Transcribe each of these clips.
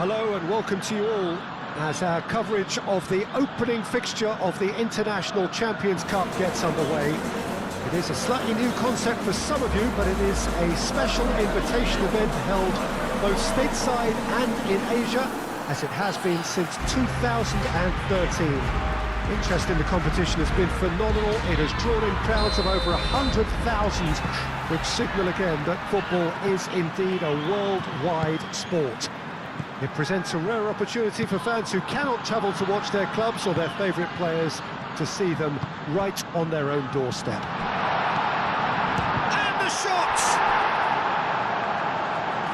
Hello and welcome to you all as our coverage of the opening fixture of the International Champions Cup gets underway. It is a slightly new concept for some of you, but it is a special invitation event held both stateside and in Asia, as it has been since 2013. Interest in the competition has been phenomenal. It has drawn in crowds of over 100,000, which signal again that football is indeed a worldwide sport. It presents a rare opportunity for fans who cannot travel to watch their clubs or their favourite players to see them right on their own doorstep. And the shot!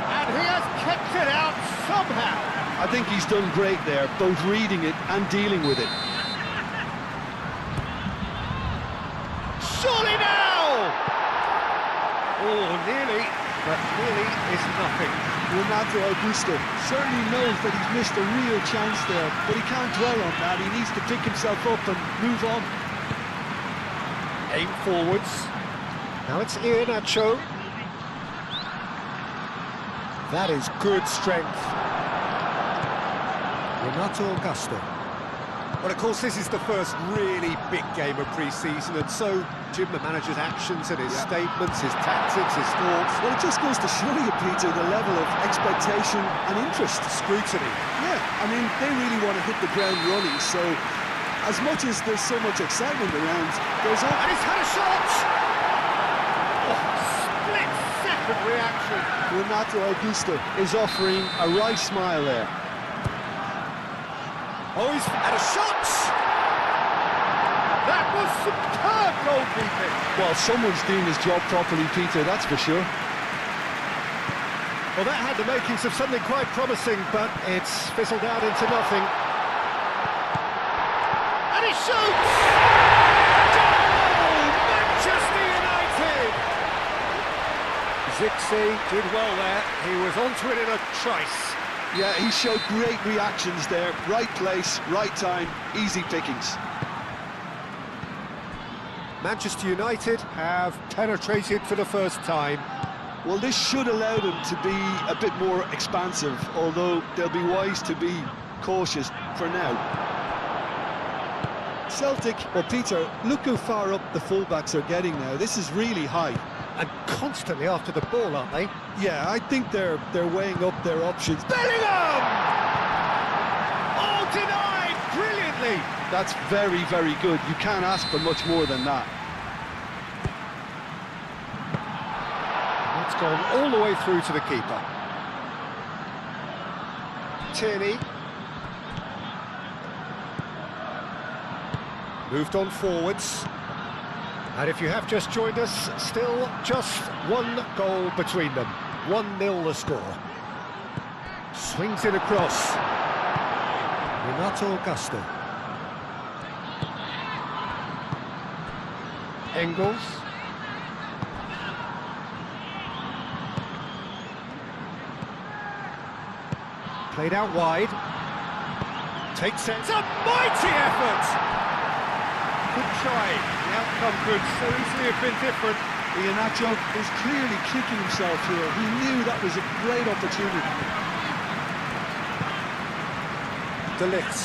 And he has kept it out somehow. I think he's done great there, both reading it and dealing with it. Surely now! Oh, nearly, but nearly is nothing. Renato Augusto certainly knows that he's missed a real chance there, but he can't dwell on that. He needs to pick himself up and move on. Aim forwards. Now it's Iheanacho. That is good strength. Renato Augusto. Well, of course, this is the first really big game of pre-season, and so Jim, the manager's actions and his statements, his tactics, his thoughts. Well, it just goes to show you, Peter, the level of expectation and interest. Scrutiny. Yeah, I mean, they really want to hit the ground running, so as much as there's so much excitement around, there's all... And he's had a shot! Oh, split-second reaction. Renato Augusto is offering a wry smile there. Oh, he's had a shot! That was superb goalkeeping! Well, someone's doing his job properly, Peter, that's for sure. Well, that had the makings of something quite promising, but it's fizzled out into nothing. And he shoots! Goal! Manchester United! Zixi did well there. He was onto it in a trice. Yeah, he showed great reactions there. Right place, right time, easy pickings. Manchester United have penetrated for the first time. Well, this should allow them to be a bit more expansive, although they'll be wise to be cautious for now. Celtic, well, Peter, look how far up the fullbacks are getting now. This is really high. And constantly after the ball, aren't they? Yeah, I think they're weighing up their options. Bellingham! Oh, denied brilliantly! That's very, very good. You can't ask for much more than that. It's gone all the way through to the keeper. Tierney. Moved on forwards. And if you have just joined us, still just one goal between them. 1-0 the score. Swings it across. Renato Augusto. Engels. Played out wide. Takes it. It's a mighty effort! Good try. The outcome could so easily have been different. Iheanacho is clearly kicking himself here. He knew that was a great opportunity. De Ligt.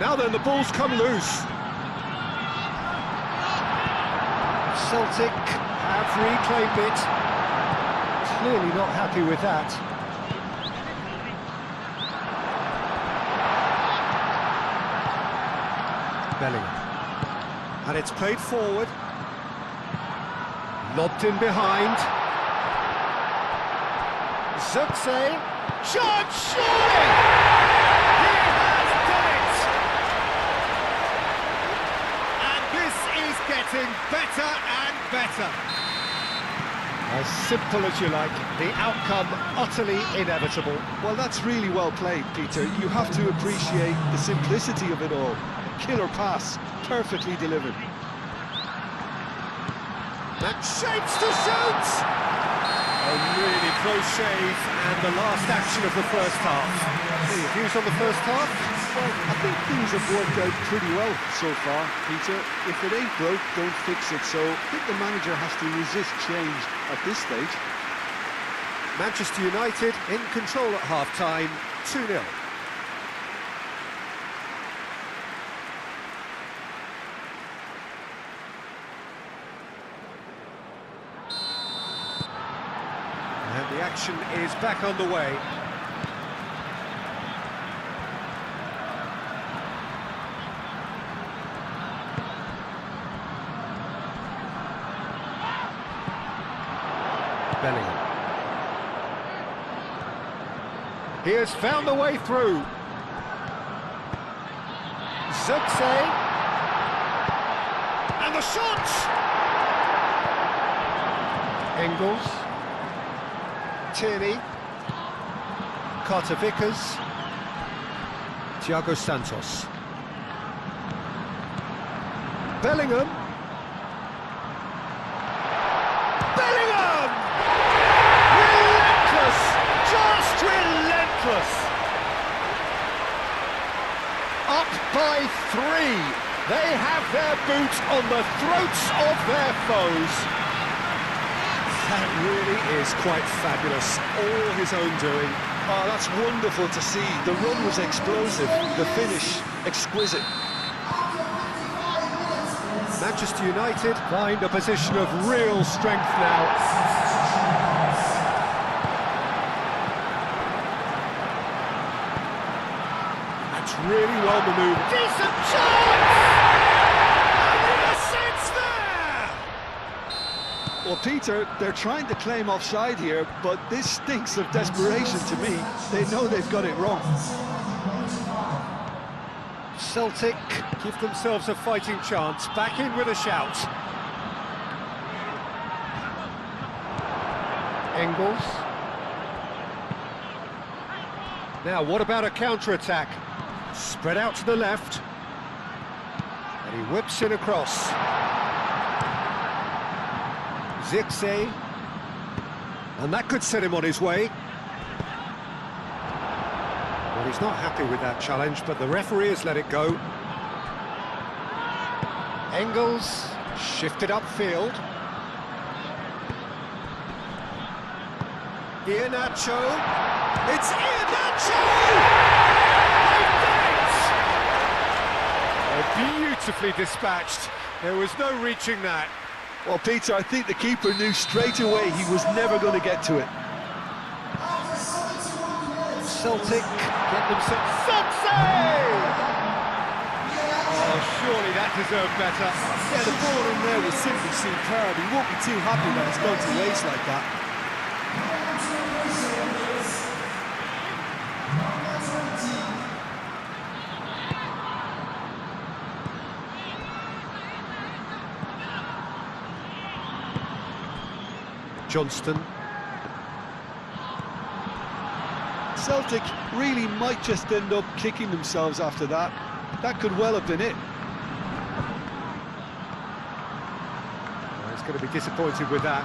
Now then, the ball's come loose. Celtic have reclaimed it. Clearly not happy with that. Bellingham. And it's played forward. Lobbed in behind. Zixi. Shot, surely! He has done it! And this is getting better and better. As simple as you like, the outcome utterly inevitable. Well, that's really well played, Peter. You have to appreciate the simplicity of it all. A killer pass, perfectly delivered. That shapes to shoot! A really close shave, and the last action of the first half. Any views on the first half? Well, I think things have worked out pretty well so far, Peter. If it ain't broke, don't fix it. So I think the manager has to resist change at this stage. Manchester United in control at half-time, 2-0. And the action is back on the way. Bellingham. He has found the way through. Zirkzee. And the shot! Engels. Tierney. Carter Vickers. Thiago Santos. Bellingham. Bellingham! Relentless! Just relentless! Up by 3. They have their boot on the throats of their foes. That really is quite fabulous. All his own doing. Oh, that's wonderful to see. The run was explosive, the finish exquisite. Manchester United find a position of real strength now. That's really well manoeuvred. Decent chance! And the assist there! Well, Peter, they're trying to claim offside here, but this stinks of desperation to me. They know they've got it wrong. Celtic give themselves a fighting chance. Back in with a shout. Engels. Now, what about a counter-attack? Spread out to the left. And he whips it across. Zirkzee. And that could set him on his way. Well, he's not happy with that challenge, but the referee has let it go. Engels shifted upfield. Iheanacho. It's Iheanacho! They've done it! Beautifully dispatched. There was no reaching that. Well, Peter, I think the keeper knew straight away he was never going to get to it. Celtic get themselves... Zirkzee! Oh, surely that deserved better. Yeah, the ball in there was simply superb. He won't be too happy that it's gone to waste like that. Johnston. Celtic really might just end up kicking themselves after that. That could well have been it. He's going to be disappointed with that.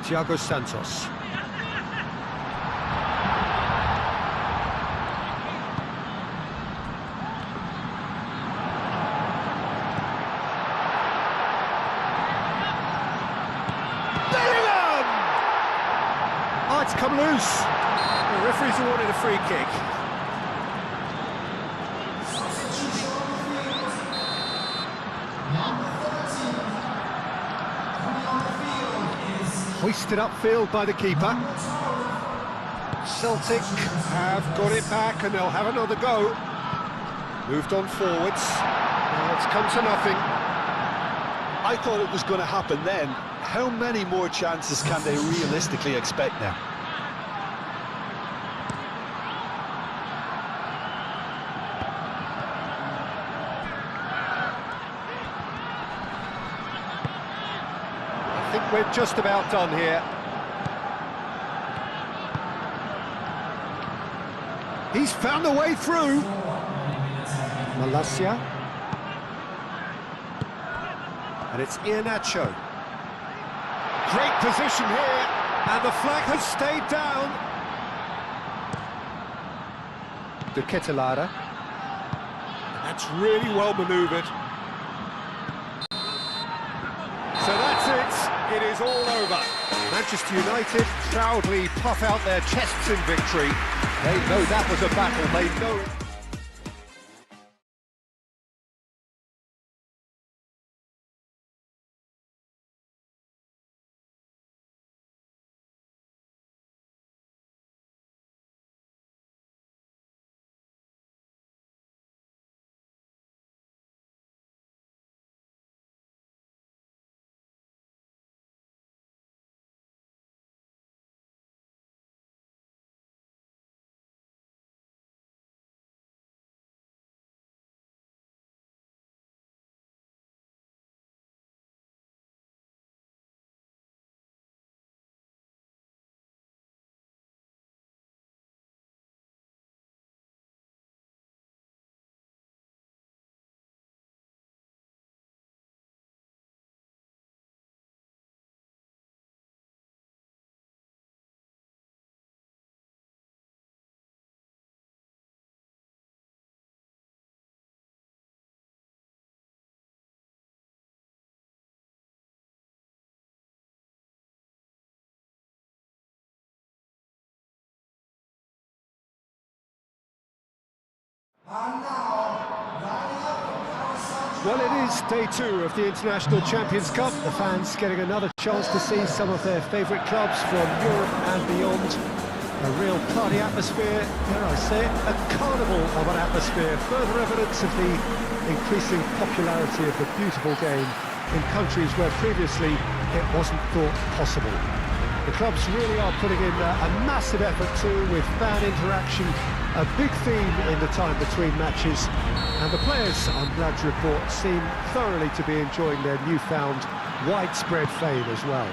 Thiago Santos. Oh, it's come loose. The referee's awarded a free kick. Hoisted upfield by the keeper. Celtic have got it back and they'll have another go. Moved on forwards. Now it's come to nothing. I thought it was going to happen then. How many more chances can they realistically expect now? I think we're just about done here. He's found a way through. Malacia. And it's Iheanacho. Great position here, and the flag has stayed down. De Ketelara. That's really well manoeuvred. So that's it. It is all over. Manchester United proudly puff out their chests in victory. They know that was a battle, they know it. Well, it is day 2 of the International Champions Cup. The fans getting another chance to see some of their favourite clubs from Europe and beyond. A real party atmosphere, dare I say it, a carnival of an atmosphere. Further evidence of the increasing popularity of the beautiful game in countries where previously it wasn't thought possible. The clubs really are putting in a massive effort too, with fan interaction, a big theme in the time between matches. And the players, I'm glad to report, seem thoroughly to be enjoying their newfound widespread fame as well.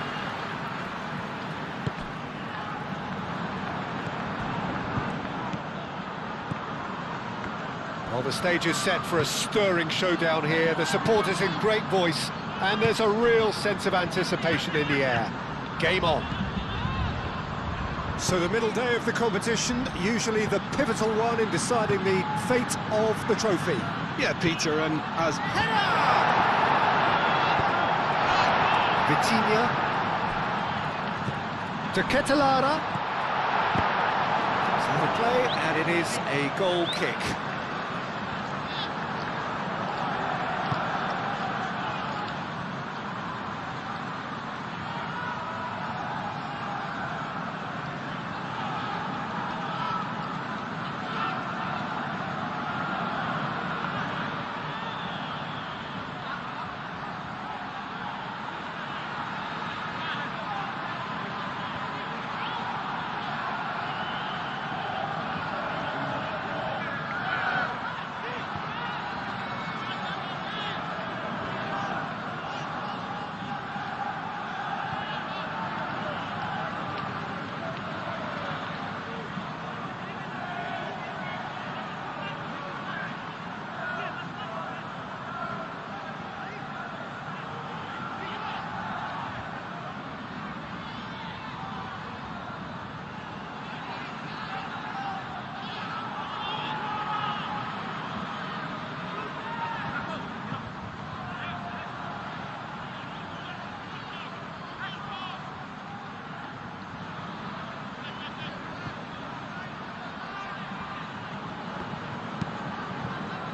Well, the stage is set for a stirring showdown here. The supporters in great voice, and there's a real sense of anticipation in the air. Game on. So the middle day of the competition, usually the pivotal one in deciding the fate of the trophy. Yeah, Peter, and as... Vitinha. De Ketelara. So the play, and it is a goal kick.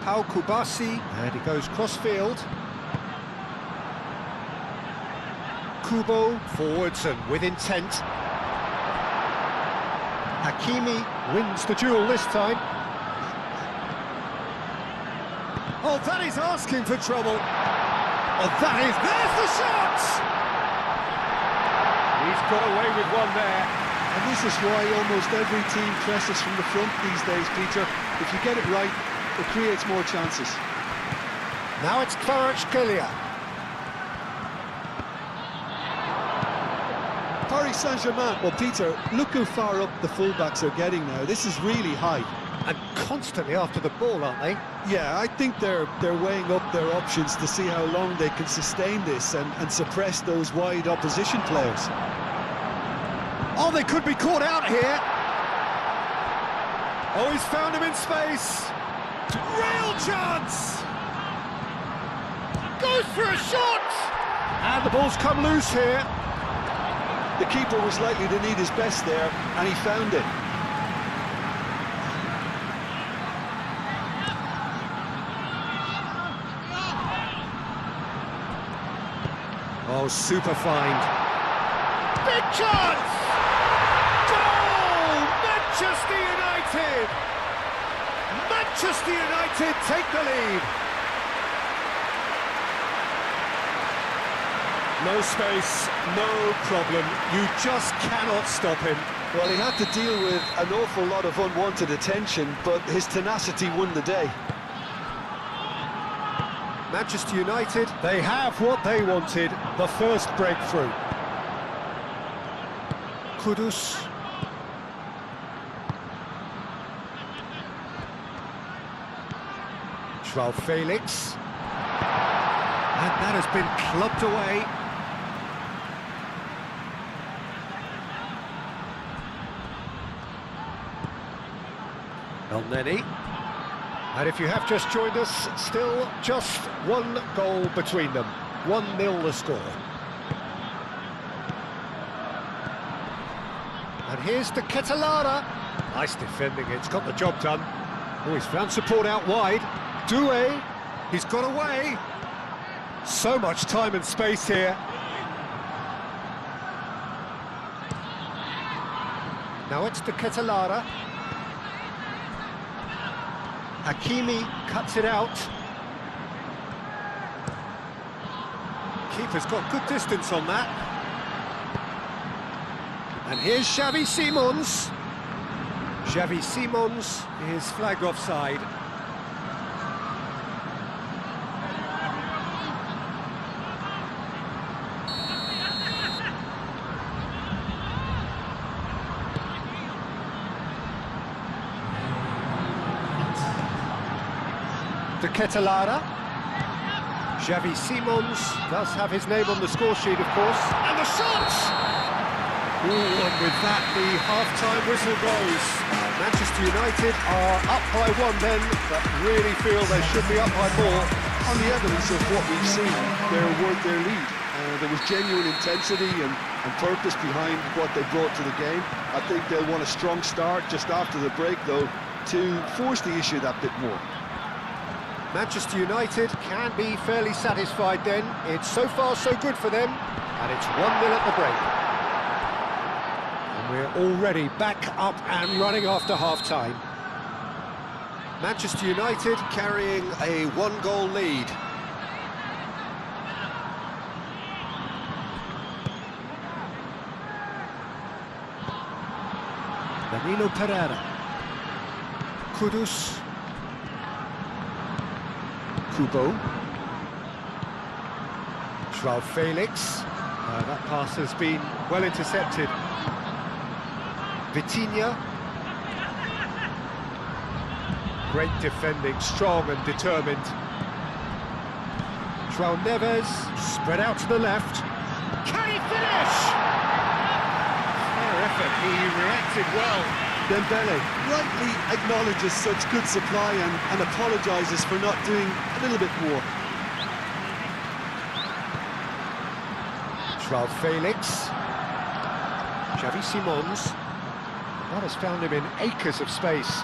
Pau Kubasi, and he goes cross-field. Kubo forwards and with intent. Hakimi wins the duel this time. Oh, that is asking for trouble. Oh, there's the shot! He's got away with one there. And this is why almost every team presses from the front these days, Peter. If you get it right, it creates more chances. Now it's Kvaratskhelia. Paris Saint-Germain. Well, Peter, look how far up the fullbacks are getting now. This is really high. And constantly after the ball, aren't they? Yeah, I think they're weighing up their options to see how long they can sustain this and suppress those wide opposition players. Oh, they could be caught out here. Oh, he's found him in space. Real chance. Goes for a shot. And the ball's come loose here. The keeper was likely to need his best there, and he found it. Oh, super find. Big chance! Goal! Manchester United! Manchester United take the lead. No space, no problem. You just cannot stop him. Well, he had to deal with an awful lot of unwanted attention, but his tenacity won the day. Manchester United, they have what they wanted, the first breakthrough. Kudus. João Felix. And that has been clubbed away. Elneny. And if you have just joined us, still just one goal between them. 1-0 the score. And here's the Catalana. Nice defending, it's got the job done. Oh, he's found support out wide. Doué, he's got away. So much time and space here. Now it's the Catalana. Hakimi cuts it out. Keeper's got good distance on that. And here's Xavi Simons. Xavi Simons is flagged offside. De Ketelare. Xavi Simons does have his name on the score sheet, of course. And the shot! Ooh, and with that, the half-time whistle goes. Manchester United are up by one then, but really feel they should be up by more. On the evidence of what we've seen, they're worth their lead. There was genuine intensity and purpose behind what they brought to the game. I think they'll want a strong start just after the break, though, to force the issue that bit more. Manchester United can be fairly satisfied then. It's so far so good for them, and it's 1-0 at the break. And we're already back up and running after half-time. Manchester United carrying a one-goal lead. Danilo Pereira. Kudus. Kubo. João Felix. That pass has been well intercepted. Vitinha. Great defending, strong and determined. João Neves, spread out to the left. Can he finish? Fair effort, he reacted well. Dembele rightly acknowledges such good supply and apologises for not doing a little bit more. João Felix. Xavi Simons. That has found him in acres of space.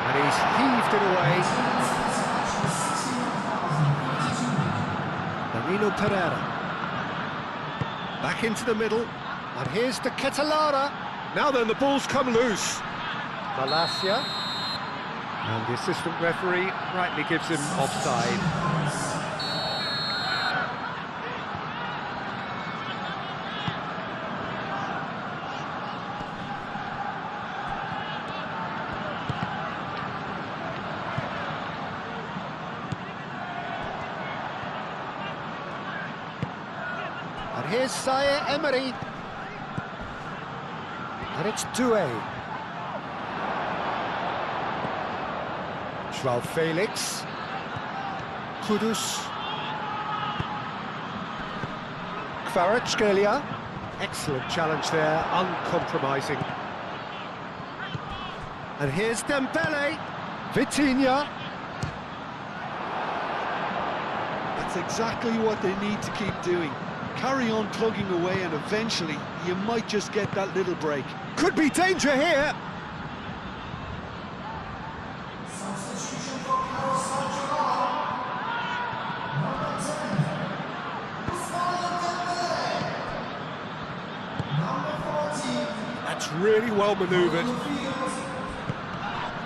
And he's heaved it away. Danilo Pereira. Back into the middle. And here's the Ketelare. Now then, the ball's come loose. Malacia. And the assistant referee rightly gives him offside. And here's Zaire Emery. And it's Doué. João Felix. Kudus. Kvaratskhelia. Excellent challenge there, uncompromising. And here's Dembele. Vitinha. That's exactly what they need to keep doing. Carry on plugging away and eventually you might just get that little break. Could be danger here. That's really well manoeuvred.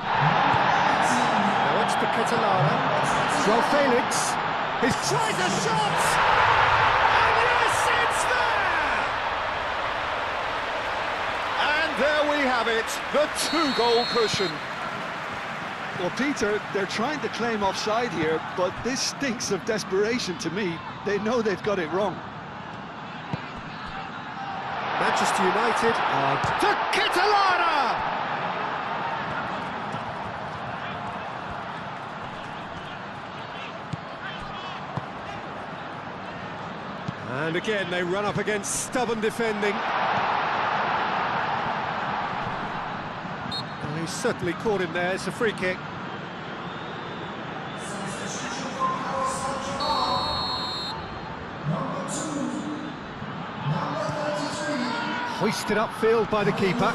Now it's to Perjalan. João Felix. He tries a shot! And yes, it's there! And there we have it, the two-goal cushion. Well, Peter, they're trying to claim offside here, but this stinks of desperation to me. They know they've got it wrong. Manchester United are to Perjalan! And again, they run up against stubborn defending. Well, he's certainly caught him there. It's a free kick. Hoisted upfield by the keeper.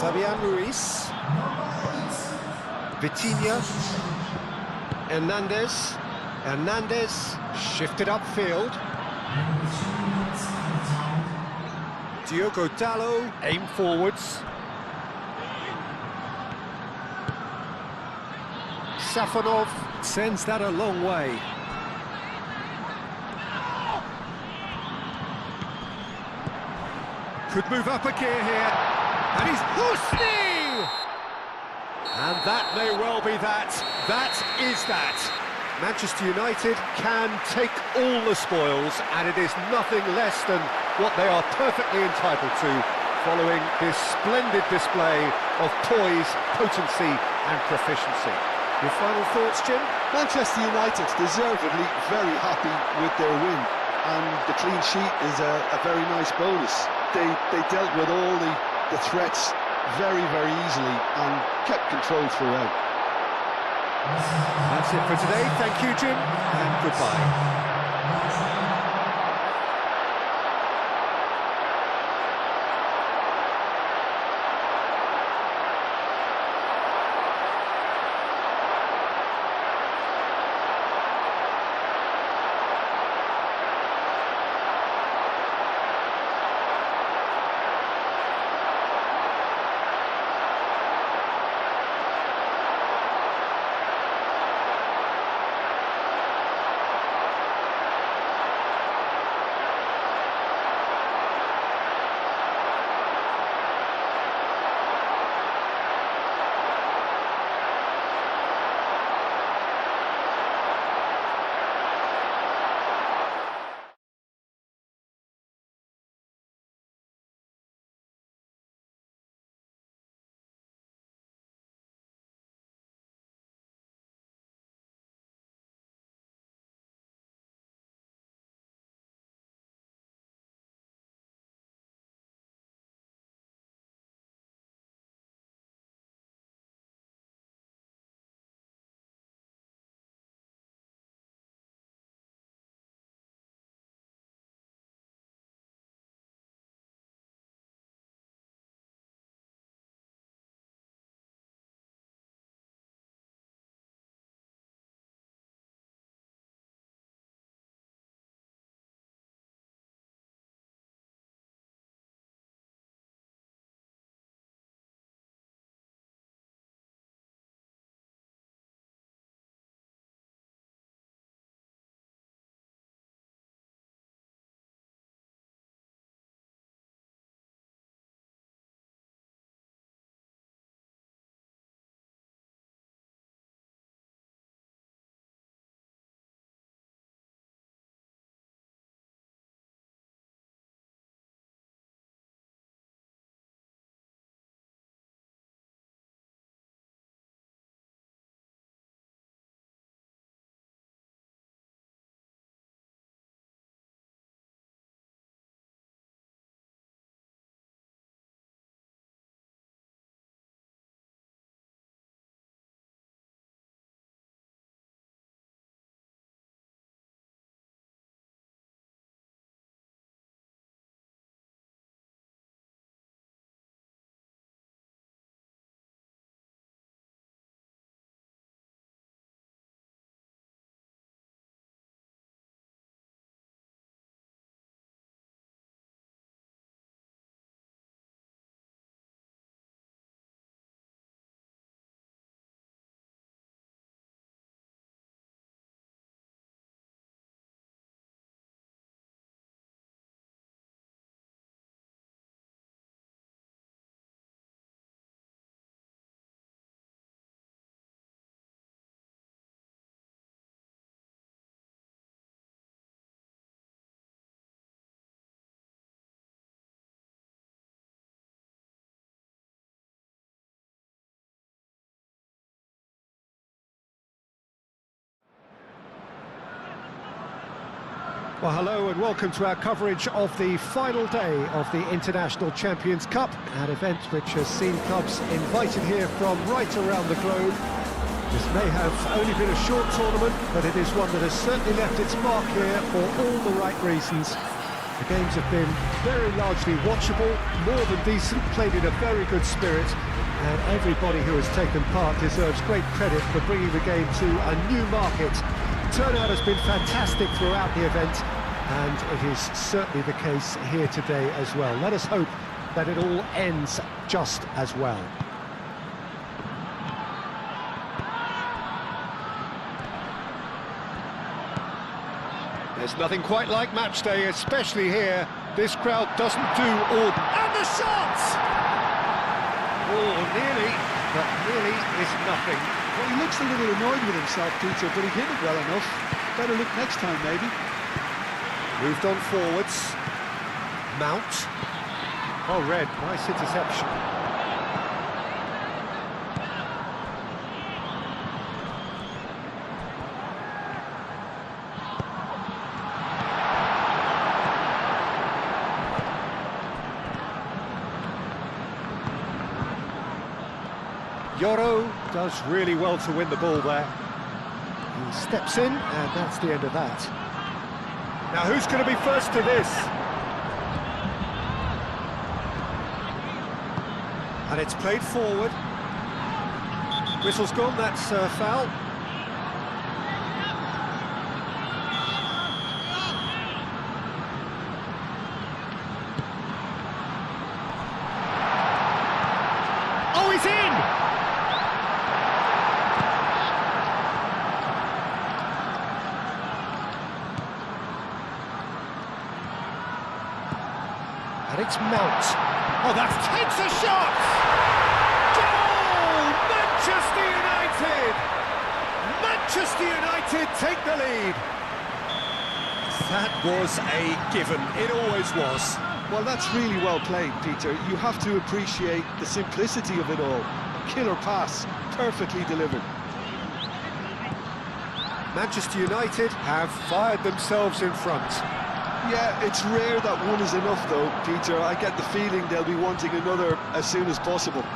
Fabian Ruiz. Vitinha. Hernandez shifted upfield. Diogo Dalot aim forwards. Safonov sends that a long way. Could move up a gear here. And he's Husni! And that may well be that. That is that. Manchester United can take all the spoils, and it is nothing less than what they are perfectly entitled to, following this splendid display of poise, potency and proficiency. Your final thoughts, Jim? Manchester United deservedly very happy with their win, and the clean sheet is a very nice bonus. They dealt with all the threats very, very easily and kept control throughout. That's it for today. Thank you, Jim, and goodbye. Well, hello and welcome to our coverage of the final day of the International Champions Cup, an event which has seen clubs invited here from right around the globe. This may have only been a short tournament, but it is one that has certainly left its mark here for all the right reasons. The games have been very largely watchable, more than decent, played in a very good spirit, and everybody who has taken part deserves great credit for bringing the game to a new market. Turnout has been fantastic throughout the event, and it is certainly the case here today as well. Let us hope that it all ends just as well. There's nothing quite like match day, especially here. This crowd doesn't do all... And the shot! Oh, nearly, but nearly is nothing. Well, he looks a little annoyed with himself, Peter, but he hit it well enough. Better look next time, maybe. Moved on forwards. Mount. Oh, Red, nice interception. Yoro does really well to win the ball there. He steps in, and that's the end of that. Now, who's going to be first to this? And it's played forward. Whistle's gone, that's foul. Oh, he's in! And it's Mount. Oh, that takes a shot! Goal! Manchester United! Manchester United take the lead. That was a given. It always was. Well, that's really well played, Peter. You have to appreciate the simplicity of it all. A killer pass, perfectly delivered. Manchester United have fired themselves in front. Yeah, it's rare that one is enough, though, Peter. I get the feeling they'll be wanting another as soon as possible.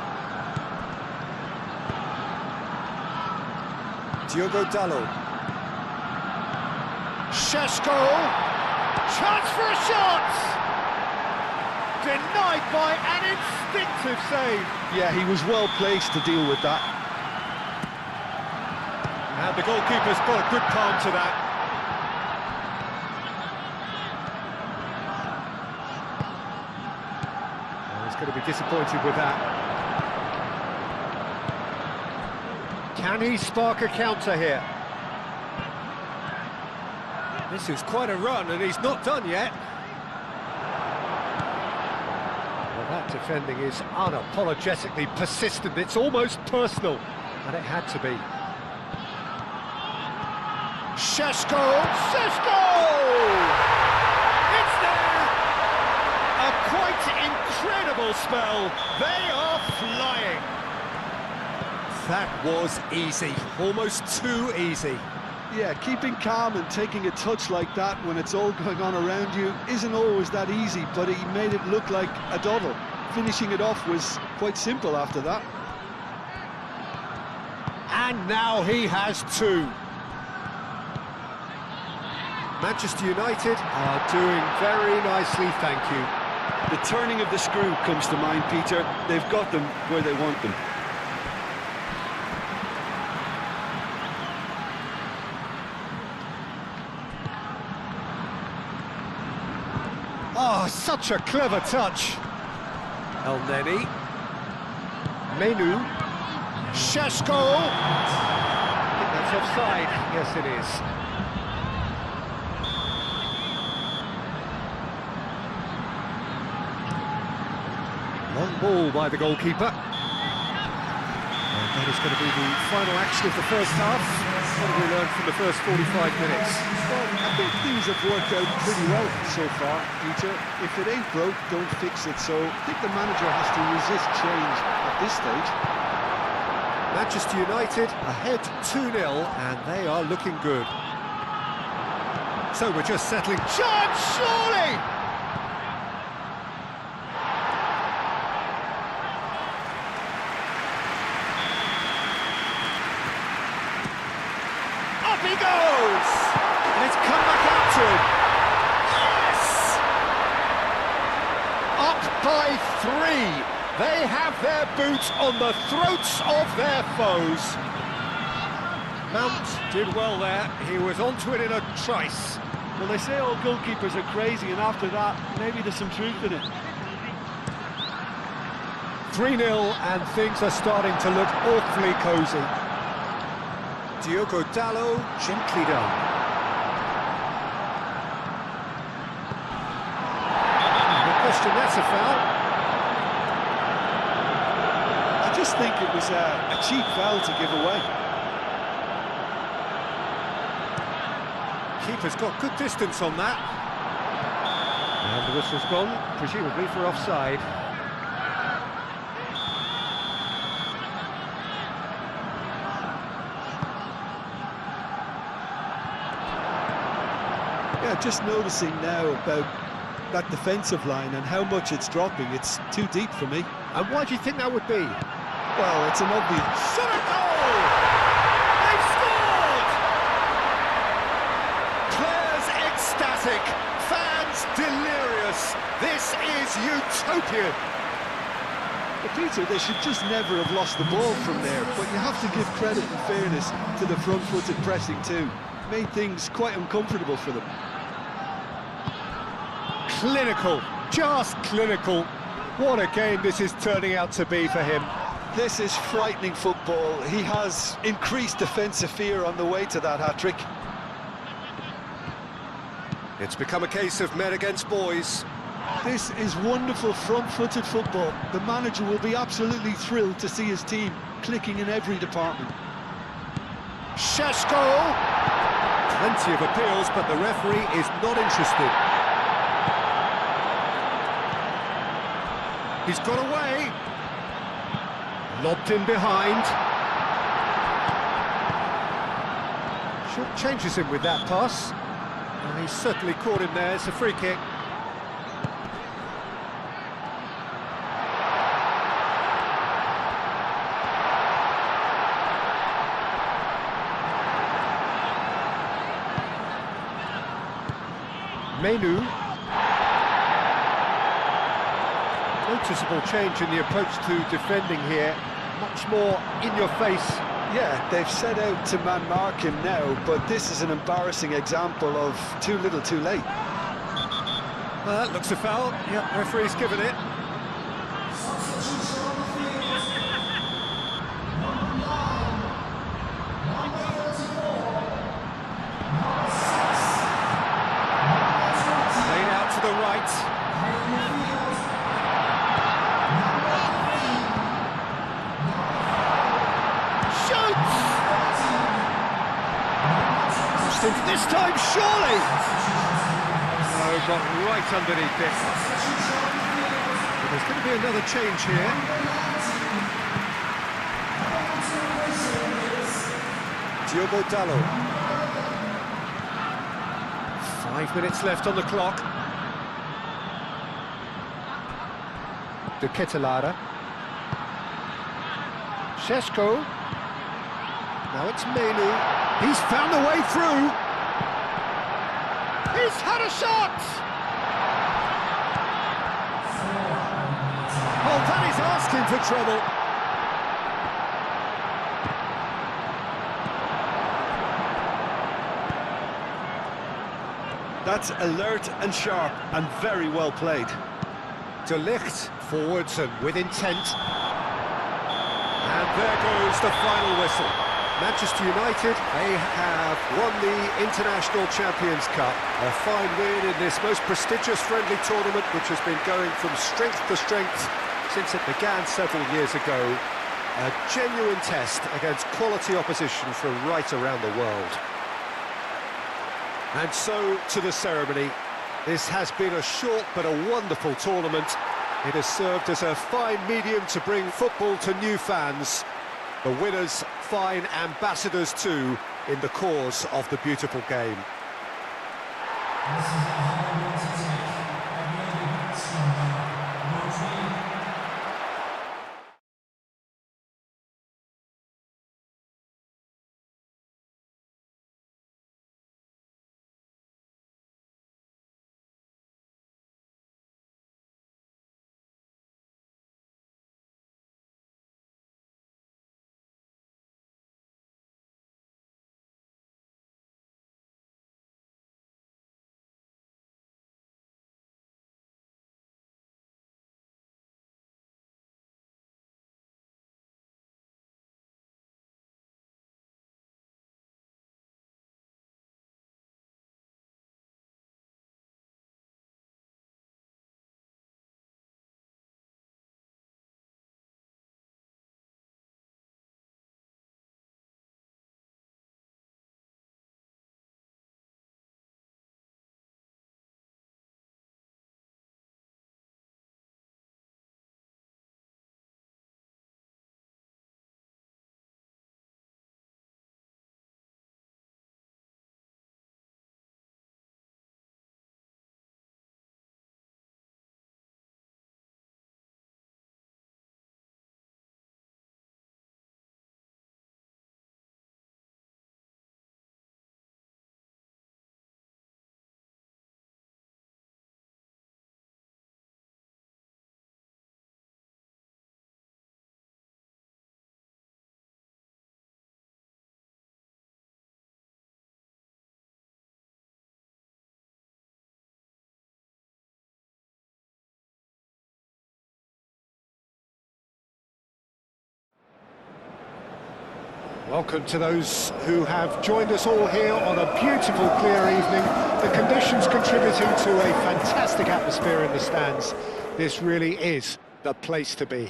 Diogo Dalot. Šeško. Chance for a shot! Denied by an instinctive save. Yeah, he was well placed to deal with that. And the goalkeeper's got a good palm to that. Going to be disappointed with that. Can he spark a counter here? This is quite a run, and he's not done yet. Well, that defending is unapologetically persistent. It's almost personal, and it had to be. Šeško! Šeško! It's there! A quite incredible spell. They are flying. That was easy, almost too easy. Yeah, keeping calm and taking a touch like that when it's all going on around you isn't always that easy, but he made it look like a doddle. Finishing it off was quite simple after that. And now he has two. Manchester United are doing very nicely, thank you. The turning of the screw comes to mind, Peter. They've got them where they want them. Oh, such a clever touch. El Neni. Menu. Šeško. I think that's offside. Yes, it is. Long ball by the goalkeeper. And that is going to be the final action of the first half. What have we learned from the first 45 minutes? Well, I think things have worked out pretty well so far, Peter. If it ain't broke, don't fix it. So I think the manager has to resist change at this stage. Manchester United ahead 2-0, and they are looking good. So we're just settling. Chance, surely! Up he goes! And it's come back out to him. Yes! Up by 3. They have their boots on the throats of their foes. Mount did well there. He was onto it in a trice. Well, they say all goalkeepers are crazy, and after that, maybe there's some truth in it. 3-0, and things are starting to look awfully cosy. Diogo Dalot, gently done. No question, that's a foul. I just think it was a cheap foul to give away. Keeper's got good distance on that. And the whistle's gone, presumably for offside. Yeah, just noticing now about that defensive line and how much it's dropping. It's too deep for me. And why do you think that would be? Well, it's an obvious... Shot a goal! They've scored! Players ecstatic, fans delirious. This is utopian. But Peter, they should just never have lost the ball from there, but you have to give credit and fairness to the front-footed pressing too. Made things quite uncomfortable for them. Clinical, just clinical. What a game this is turning out to be for him. This is frightening football. He has increased defensive fear on the way to that hat-trick. It's become a case of men against boys. This is wonderful front-footed football. The manager will be absolutely thrilled to see his team clicking in every department. Šeško! Plenty of appeals, but the referee is not interested. He's got away. Lobbed in behind. Short changes him with that pass. And he's certainly caught him there. It's a free kick. Menu. Noticeable change in the approach to defending here. Much more in your face. Yeah, they've set out to man-mark him now, but this is an embarrassing example of too little too late. That looks a foul. Yep, referee's given it. Played out to the right. This time, surely! Oh, got right underneath it. But there's going to be another change here. Diogo Dalot. 5 minutes left on the clock. De Ketelaere. Šeško. Now it's Menu. He's found a way through. He's had a shot! Well, that is asking for trouble. That's alert and sharp and very well played. De Ligt forwards and with intent. And there goes the final whistle. Manchester United, they have won the International Champions Cup. A fine win in this most prestigious friendly tournament, which has been going from strength to strength since it began several years ago. A genuine test against quality opposition from right around the world. And so to the ceremony. This has been a short but a wonderful tournament. It has served as a fine medium to bring football to new fans. The winners, fine ambassadors too, in the cause of the beautiful game. Welcome to those who have joined us all here on a beautiful, clear evening. The conditions contributing to a fantastic atmosphere in the stands. This really is the place to be.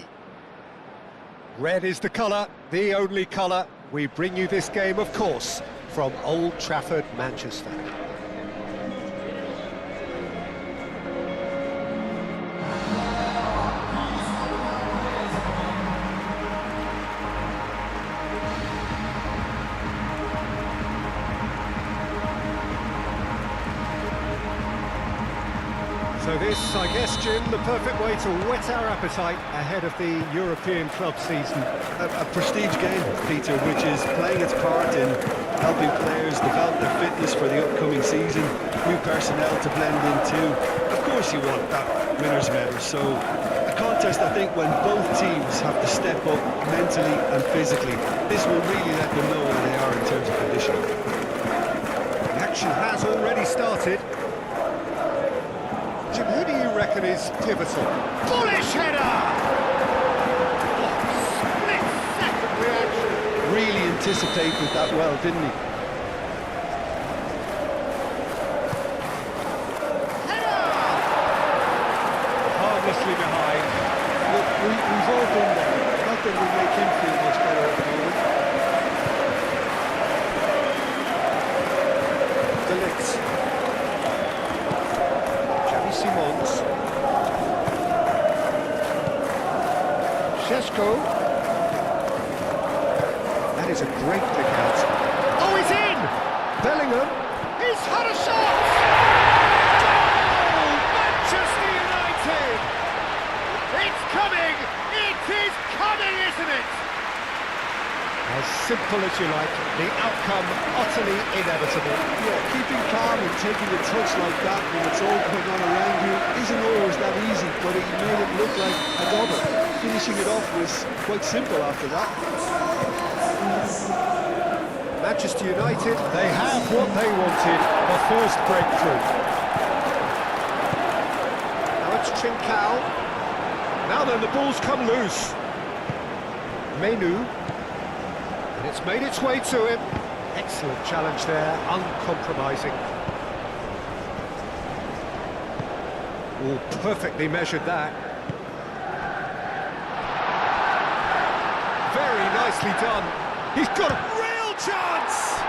Red is the colour, the only colour. We bring you this game, of course, from Old Trafford, Manchester. So this, I guess, Jim, the perfect way to whet our appetite ahead of the European club season. A prestige game, Peter, which is playing its part in helping players develop their fitness for the upcoming season, new personnel to blend into. Of course you want that winner's medal, so a contest, I think, when both teams have to step up mentally and physically. This will really let them know where they are in terms of conditioning. The action has already started. Jim, who do you reckon is pivotal? Bullish header! Oh, split-second reaction. Really anticipated that well, didn't he? Header! Harmlessly behind. Look, we've all been there. Not that we make him feel much better at the moment. Delict. Simons. Šeško. That is a great pick out. Oh, he's in! Bellingham. He's had a shot! Goal! Manchester United! It's coming! It is coming, isn't it? As simple as you like, the outcome utterly inevitable. Yeah, keeping calm and taking a touch like that when it's all going on around you isn't always that easy, but it made it look like a double. Finishing it off was quite simple after that. Manchester United, they have what they wanted, the first breakthrough. Now it's Trincao. Now then, the ball's come loose. Menu. And it's made its way to him. Excellent challenge there, uncompromising. Oh, perfectly measured that. Very nicely done. He's got a real chance!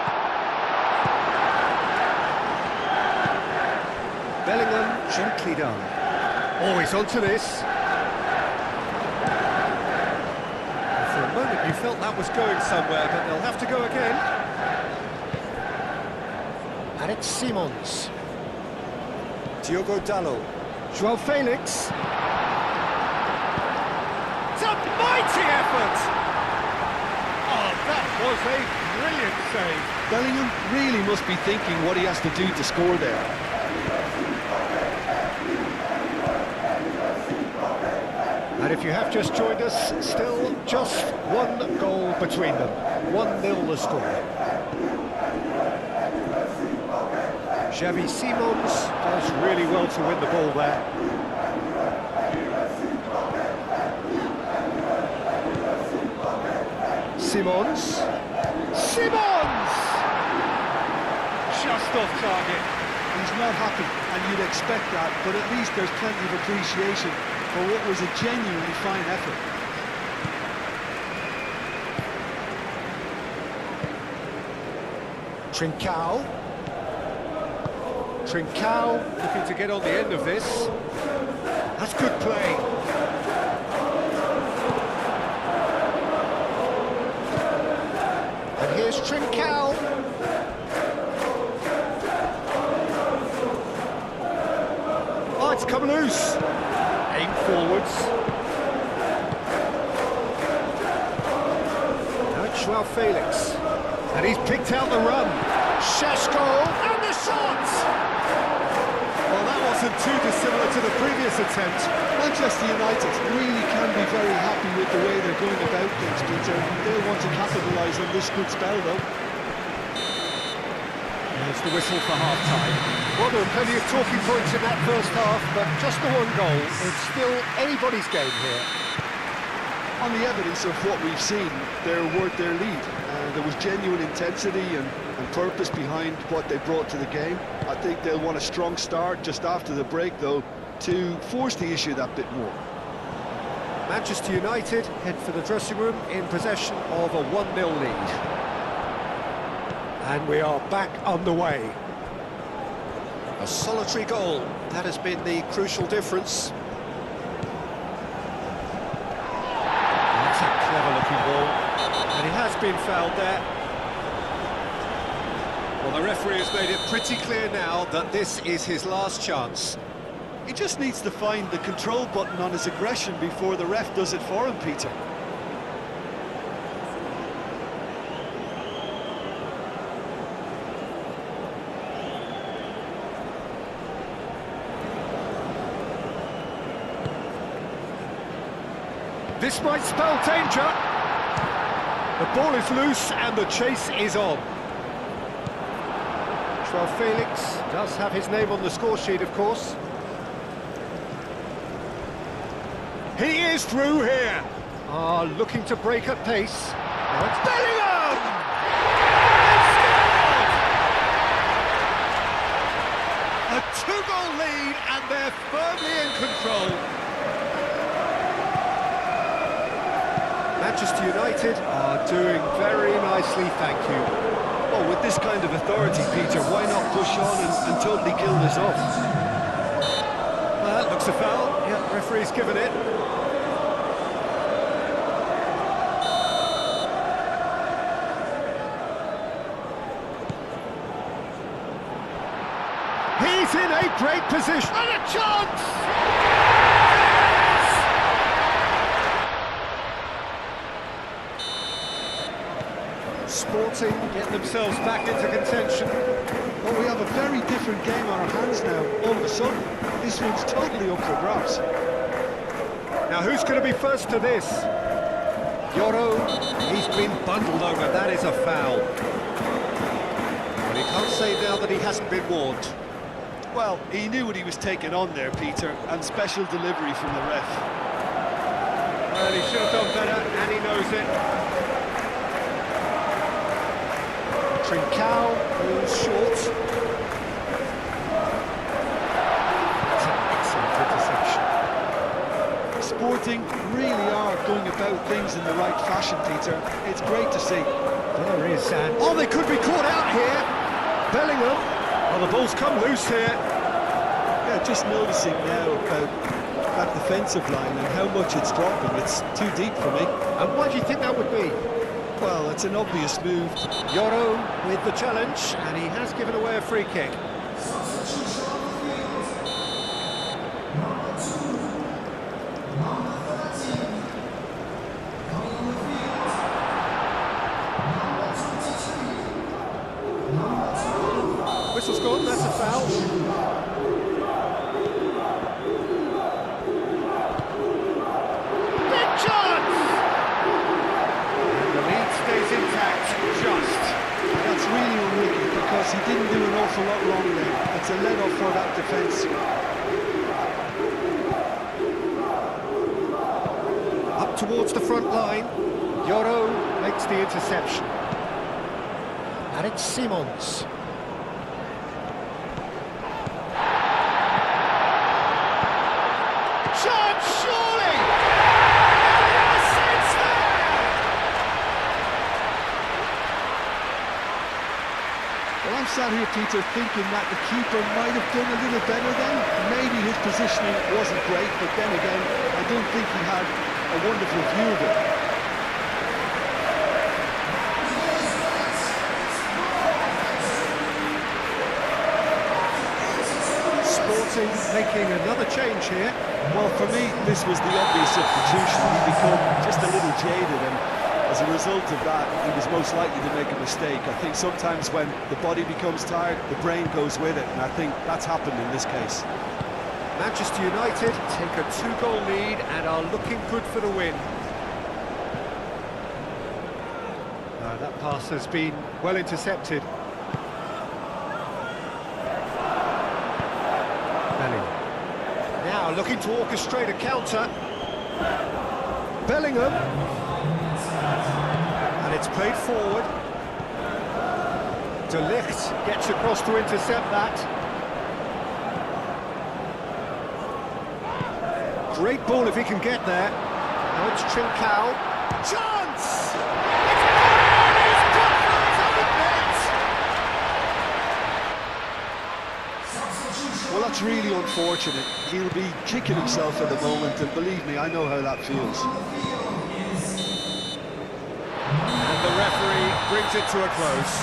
Bellingham, gently done. Oh, he's onto this. For a moment you felt that was going somewhere, but they'll have to go again. And it's Simons. Diogo Dallo. Joao Felix. It's a mighty effort! Oh, that was a brilliant save. Bellingham really must be thinking what he has to do to score there. And if you have just joined us, still just one goal between them. 1-0 the score. Xavi Simons does really well to win the ball there. Simons. Simons! Just off target. He's not happy, and you'd expect that, but at least there's plenty of appreciation for what was a genuinely fine effort. Trincao. Trincao looking to get on the end of this. That's good play. And here's Trincao. Oh, it's come loose. Aim forwards. Now it's Joao Felix. And he's picked out the run. Šeško, and the shot! Well, that wasn't too dissimilar to the previous attempt. Manchester United really can be very happy with the way they're going about things, Peter. They'll want to capitalise on this good spell, though. There's the whistle for half-time. Well, there were plenty of talking points in that first half, but just the one goal. It's still anybody's game here. On the evidence of what we've seen, they're worth their lead. There was genuine intensity and purpose behind what they brought to the game. I think they'll want a strong start just after the break, though, to force the issue that bit more. Manchester United head for the dressing room in possession of a 1-0 lead. And we are back underway. A solitary goal, that has been the crucial difference. That's a clever-looking ball. And he has been fouled there. Well, the referee has made it pretty clear now that this is his last chance. He just needs to find the control button on his aggression before the ref does it for him, Peter. This might spell danger. The ball is loose and the chase is on. Joao Felix does have his name on the score sheet, of course. He is through here. Looking to break at pace. Now it's Bellingham! They've scored! A two-goal lead and they're firmly in control. Manchester United are doing very nicely, thank you. Well, with this kind of authority, Peter, why not push on and totally kill this off? That looks a foul. Yeah, referee's given it. He's in a great position. And a chance! Sporting get themselves back into contention. Well, we have a very different game on our hands now. All of a sudden, this one's totally up for grabs. Now, who's going to be first to this? Yoro, he's been bundled over. That is a foul. Well, he can't say now that he hasn't been warned. Well, he knew what he was taking on there, Peter, and special delivery from the ref. Well, he should have done better, and he knows it. Trincao falls short. That's an excellent interception. Sporting really are going about things in the right fashion, Peter. It's great to see. There is, and oh, they could be caught out here. Bellingham. Oh, the ball's come loose here. Yeah, just noticing now about that defensive line and how much it's dropping. It's too deep for me. And why do you think that would be? Well, it's an obvious move. Yoro with the challenge, and he has given away a free kick. he didn't do an awful lot wrong there. It's a let-off for that defence. Up towards the front line. Yoro makes the interception. And it's Simons. Chance, surely! A sense there! Well, I'm sat here, Peter, thinking that the keeper might have done a little better then. Maybe his positioning wasn't great, but then again, I don't think he had a wonderful view of it. Sporting making another change here. Well, for me, this was the obvious substitution. He'd become just a little jaded, and as a result of that, he was most likely to make a mistake. I think sometimes when the body becomes tired, the brain goes with it, and I think that's happened in this case. Manchester United take a 2-goal lead and are looking good for the win. That pass has been well intercepted. Bellingham. Now looking to orchestrate a counter. Bellingham. And it's played forward. De Ligt gets across to intercept that. Great ball if he can get there. Now it's Trincao. Chance! It's Perjalan! He's got for his own net! Well, that's really unfortunate. He'll be kicking himself at the moment, and believe me, I know how that feels. And the referee brings it to a close.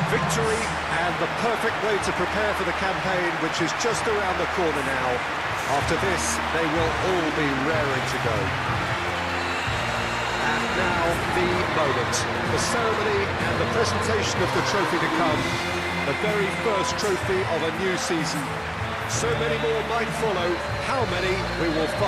Victory and the perfect way to prepare for the campaign, which is just around the corner now. After this, they will all be raring to go. And now, the moment. The ceremony and the presentation of the trophy to come. The very first trophy of a new season. So many more might follow. How many we will find.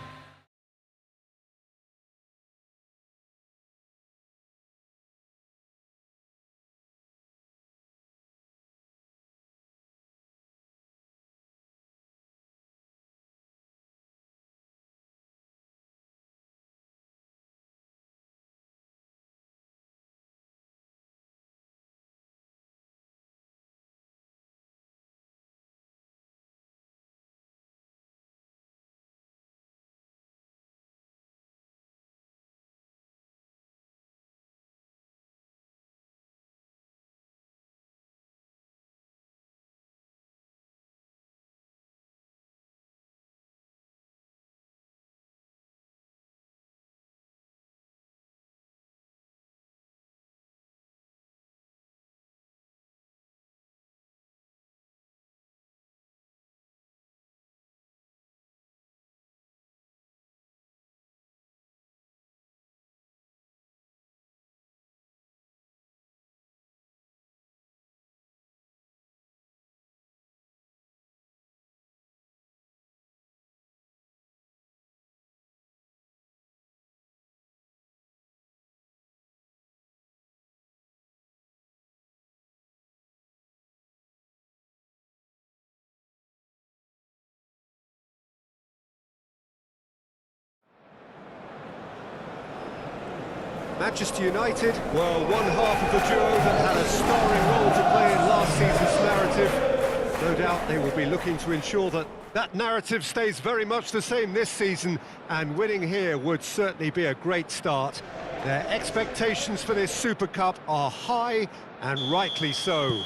Manchester United, well, one half of the duo that had a starring role to play in last season's narrative. No doubt they will be looking to ensure that that narrative stays very much the same this season, and winning here would certainly be a great start. Their expectations for this Super Cup are high, and rightly so.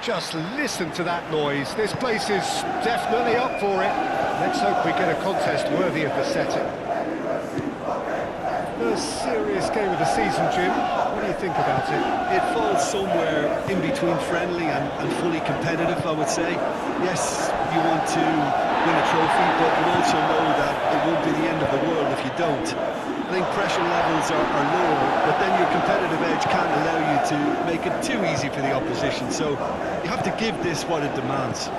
Just listen to that noise. This place is definitely up for it. Let's hope we get a contest worthy of the setting. First serious game of the season, Jim. What do you think about it? It falls somewhere in between friendly and fully competitive, I would say. Yes, you want to win a trophy, but you also know that it won't be the end of the world if you don't. I think pressure levels are lower, but then your competitive edge can't allow you to make it too easy for the opposition, so you have to give this what it demands.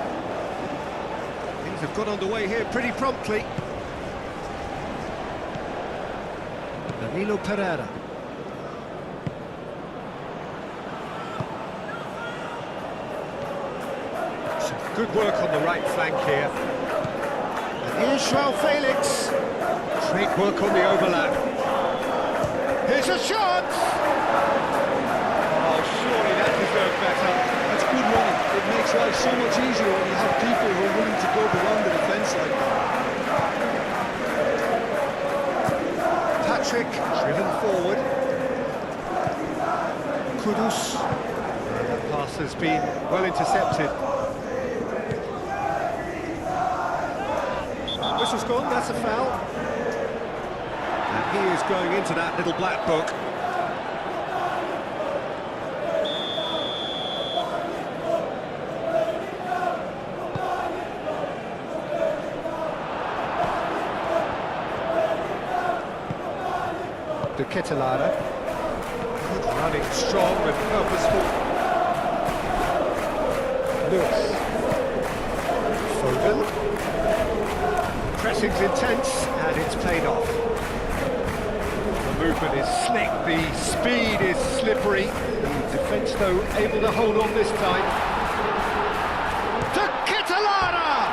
Things have got underway here pretty promptly. Danilo Pereira. Good work on the right flank here. And here's Joao Felix. Great work on the overlap. Here's a shot! Oh, surely that deserved better. That's good running. It makes life so much easier when you have people who are willing to go beyond the defence like that. Patrick, driven forward. Kudus. That pass has been well intercepted. Whistle's gone, that's a foul. And he is going into that little black book. De Ketelada. Good running, strong and purposeful. Lewis. Foden. Pressing's intense and it's paid off. The movement is slick, the speed is slippery. The defence, though, able to hold on this time. De Ketelada!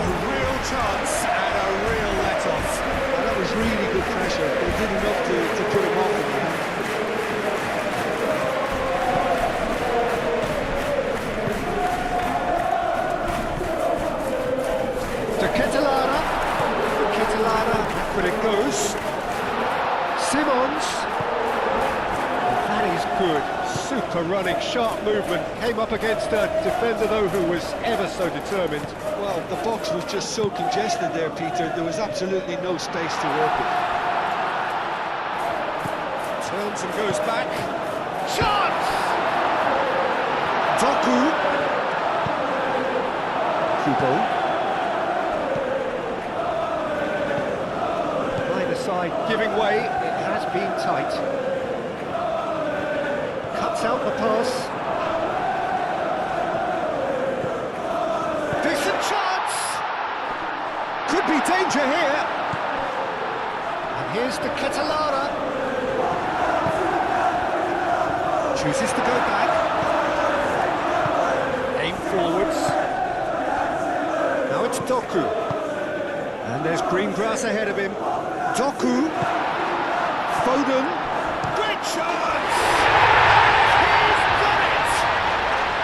A real chance and a real let-off. That was really good pressure. They did enough to put him off in the end. De Ketelada, but it goes. Simons. That is good. Super running, sharp movement. Came up against a defender, though, who was ever so determined. Well, the box was just so congested there, Peter. There was absolutely no space to work with. Turns and goes back. Shot! Doku. Kubo. Either side giving way. It has been tight. Cuts out the pass. Decent chance! Could be danger here. And here's the Ketelada. Chooses to go back. Aim forwards. Now it's Doku. And there's green grass ahead of him. Doku. Foden. Great chance! He's done it!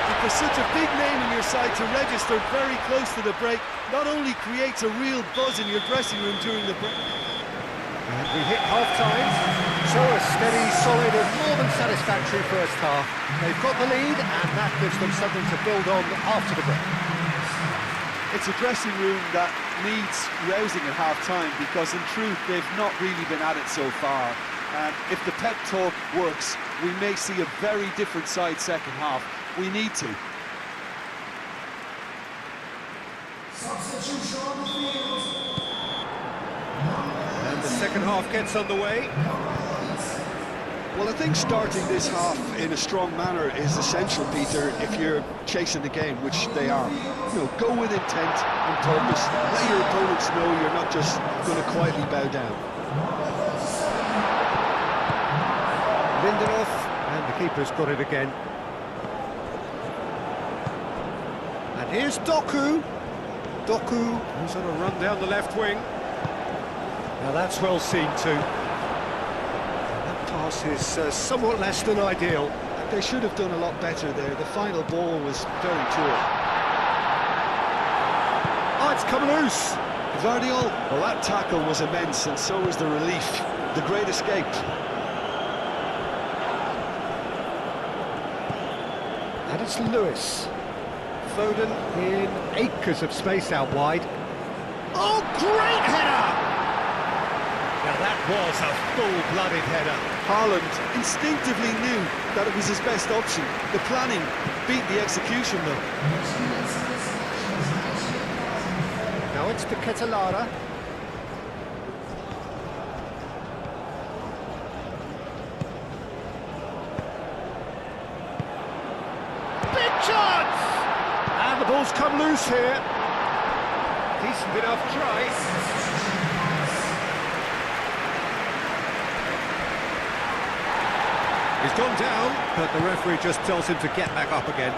And for such a big name in your side to register very close to the break, not only creates a real buzz in your dressing room during the break. And we hit half-time, so a steady, solid and more than satisfactory first half. They've got the lead and that gives them something to build on after the break. It's a dressing room that needs rousing at half-time because in truth they've not really been at it so far. And if the pep talk works, we may see a very different side second half. We need to. And the second half gets underway. Well, I think starting this half in a strong manner is essential, Peter, if you're chasing the game, which they are. You know, go with intent and purpose. Let your opponents know you're not just going to quietly bow down. Lindelof, and the keeper's got it again. And here's Doku. Doku, who's on a run down the left wing. Now that's well seen too. That pass is somewhat less than ideal. They should have done a lot better there. The final ball was very poor. Oh, it's come loose. Guardiola, well, that tackle was immense, and so was the relief. The great escape. And it's Lewis. Foden in acres of space out wide. Oh, great header! Now that was a full-blooded header. Haaland instinctively knew that it was his best option. The planning beat the execution, though. Now it's the Ketelada. Big chance! And the ball's come loose here. Decent enough try. He's gone down, but the referee just tells him to get back up again.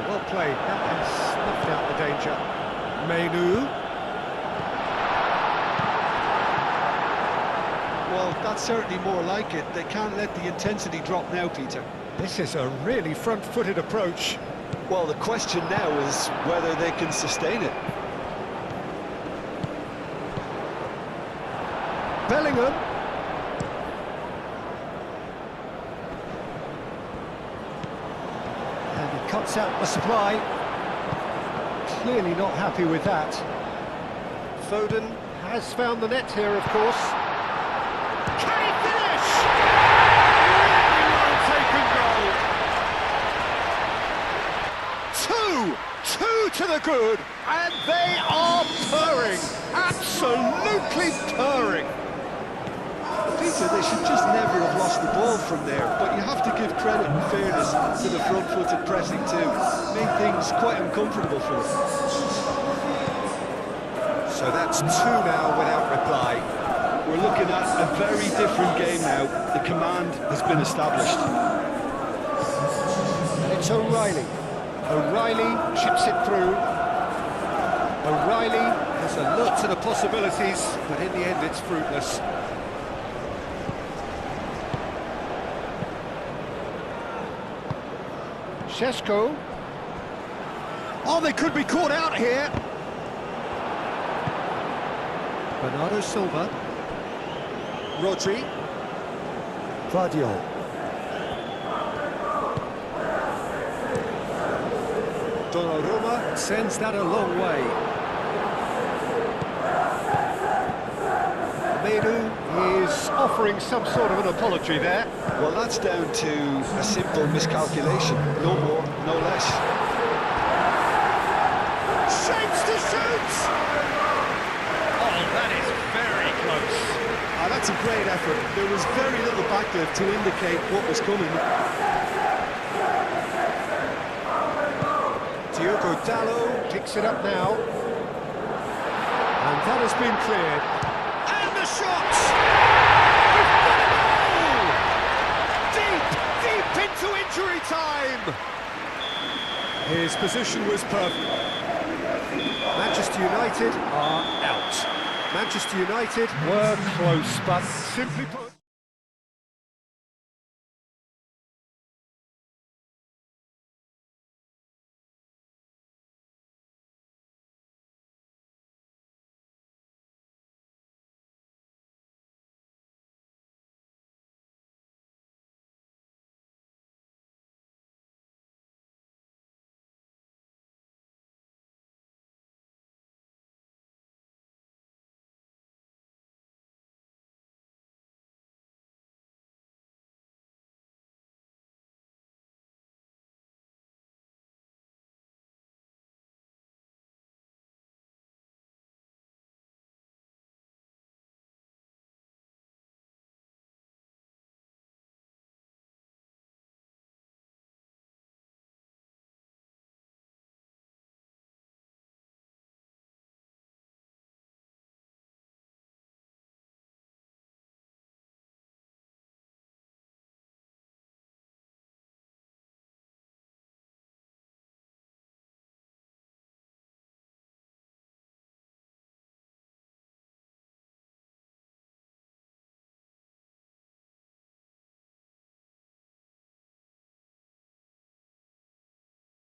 Well played, that has snuffed out the danger. Menu. Well, that's certainly more like it. They can't let the intensity drop now, Peter. This is a really front-footed approach. Well, the question now is whether they can sustain it. Bellingham. And he cuts out the supply. Clearly not happy with that. Foden has found the net here, of course. Can he finish? Really well taken goal. Two to the good, and they are purring. Absolutely purring. Peter, they should just never have lost the ball from there, but you have to give credit and fairness to the front-footed pressing too. Made things quite uncomfortable for them. So that's two now without reply. We're looking at a very different game now. The command has been established. And it's O'Reilly. O'Reilly chips it through. O'Reilly has a look to the possibilities, but in the end it's fruitless. Šeško. Oh, they could be caught out here. Bernardo Silva. Rodri. Vardiol. Donnarumma sends that a long way. Menu is offering some sort of an apology there. Well, that's down to a simple miscalculation. No more, no less. Shapes to shoot! Oh, that is very close. Ah, that's a great effort. There was very little back there to indicate what was coming. Diogo Dalot picks it up now. And that has been cleared. And the shot! We've got a goal! Deep into injury time! His position was perfect. Manchester United are out. Manchester United were close, but simply put...